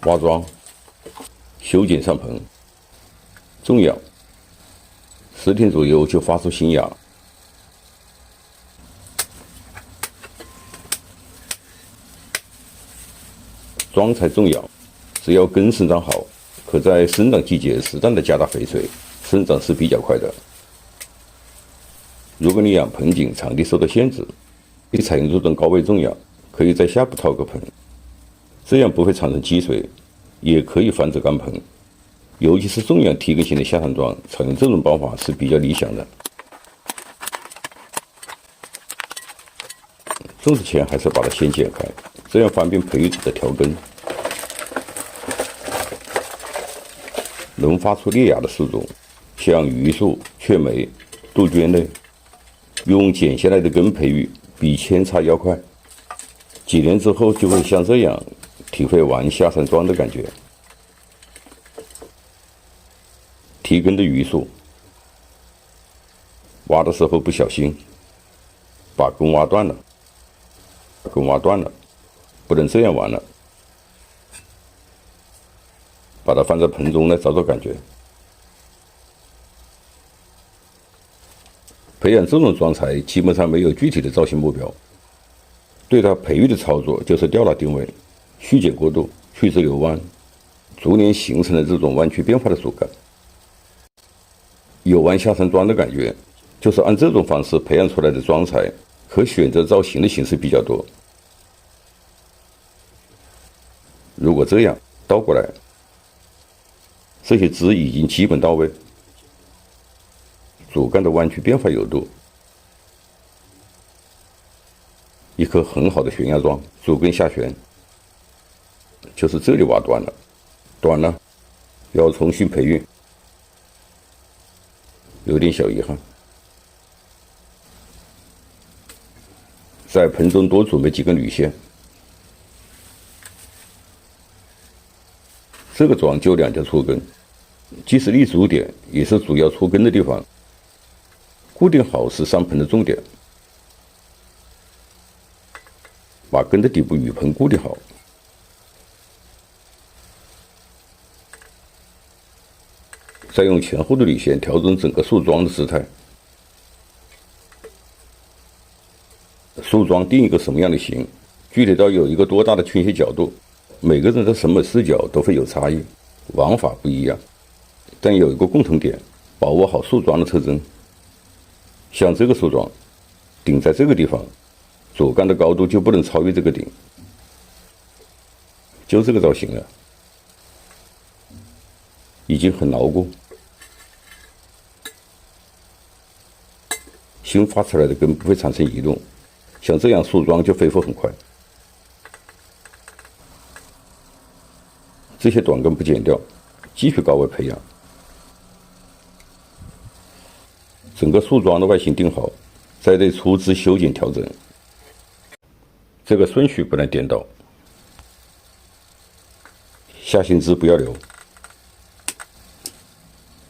挖桩、修剪上棚。重要，10天左右就发出新芽。桩材重要，只要根生长好，可在生长季节适当的加大肥水，生长是比较快的。如果你养盆景场地受到限制，可以采用这种高位种养，可以在下部套个盆，这样不会产生积水，也可以防止干盆。尤其是种养提根型的下山桩，采用这种方法是比较理想的。种植前还是把它先剪开，这样方便培育者的调根。能发出裂芽的树种，像榆树、雀梅、杜鹃类，用剪下来的根培育比扦插要快。几年之后就会像这样，体会玩下山桩的感觉。提根的榆树，挖的时候不小心，把根挖断了。不能这样玩了。把它放在盆中来找找感觉。培养这种桩材基本上没有具体的造型目标，对它培育的操作就是吊打定位，续剪过渡，去枝留弯，逐年形成了这种弯曲变化的树干。有玩下山桩的感觉，就是按这种方式培养出来的桩材，可选择造型的形式比较多。如果这样倒过来，这些枝已经基本到位，主干的弯曲变化有度，一棵很好的悬崖桩，主根下旋，就是这里挖断了，短了，要重新培育，有点小遗憾。在盆中多准备几根铝线。这个桩就2条粗根，既是立足点，也是主要出根的地方。固定好是上盆的重点，把根的底部雨盆固定好。再用前后的铝线调整整个树桩的姿态。树桩定一个什么样的形，具体到有一个多大的倾斜角度，每个人的审美视角都会有差异，玩法不一样，但有一个共同点，把握好树桩的特征。像这个树桩，顶在这个地方，主干的高度就不能超越这个顶，就这个造型了，已经很牢固。新发出来的根不会产生移动，像这样树桩就恢复很快。这些短根不剪掉，继续高位培养。整个树桩的外形定好，再对粗枝修剪调整。这个顺序不能颠倒。下行枝不要留，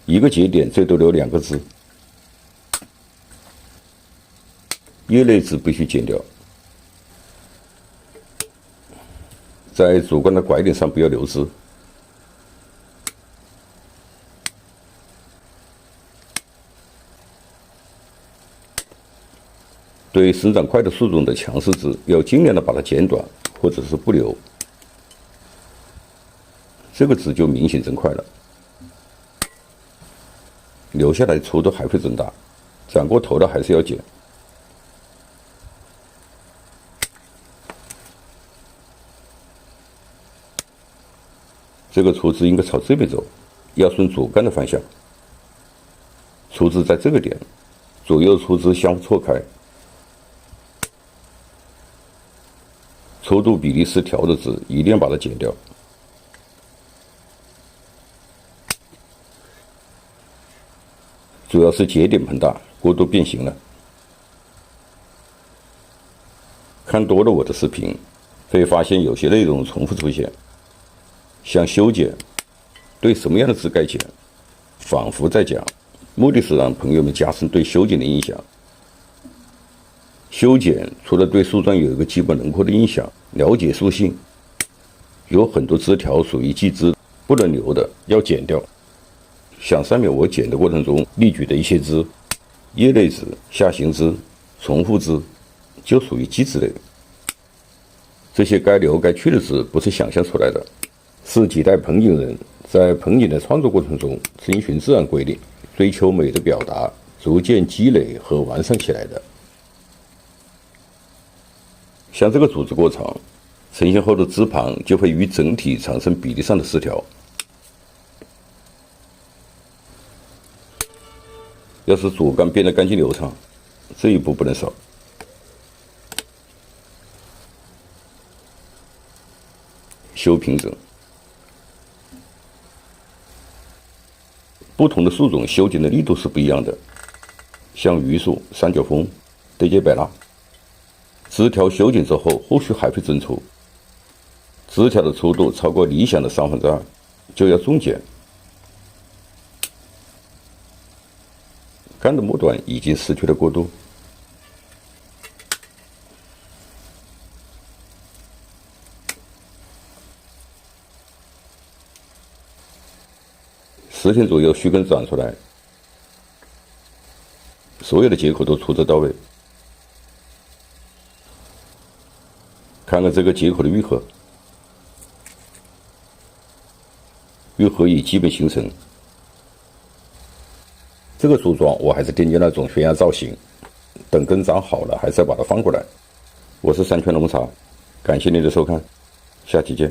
一个节点最多留2个枝。叶类枝必须剪掉。在主干的拐点上不要留枝。对生长快的树种的强势枝，要尽量的把它剪短，或者是不留。这个枝就明显增快了，留下来粗度还会增大，长过头的还是要剪。这个粗枝应该朝这边走，要顺主干的方向。粗枝在这个点，左右粗枝相互错开。粗度比例失调的枝一定要把它剪掉。主要是节点膨大，过度变形了。看多了我的视频，会发现有些内容重复出现，像修剪，对什么样的枝该剪，反复在讲，目的是让朋友们加深对修剪的印象。修剪除了对树桩有一个基本轮廓的印象，了解树性，有很多枝条属于基枝，不能留的要剪掉。像上面我剪的过程中例举的一些枝，叶类枝、下行枝、重复枝，就属于基枝类。这些该留该去的枝不是想象出来的，是几代盆景人在盆景的创作过程中遵循自然规律，追求美的表达，逐渐积累和完善起来的。像这个组织过程呈现后的枝旁就会与整体产生比例上的失调。要使主干变得干净流畅，这一步不能少。修平整，不同的树种修剪的力度是不一样的。像榆树、三角枫、对节柏纳，枝条修剪之后，后续还会增粗，枝条的粗度超过理想的2/3，就要重剪。干的末端已经失去了过渡。10天左右须根长出来，所有的结口都出枝到位。看看这个结口的愈合，愈合已基本形成。这个树桩我还是点击那种悬崖造型，等根长好了还是要把它翻过来。我是山泉龙茶，感谢您的收看，下期见。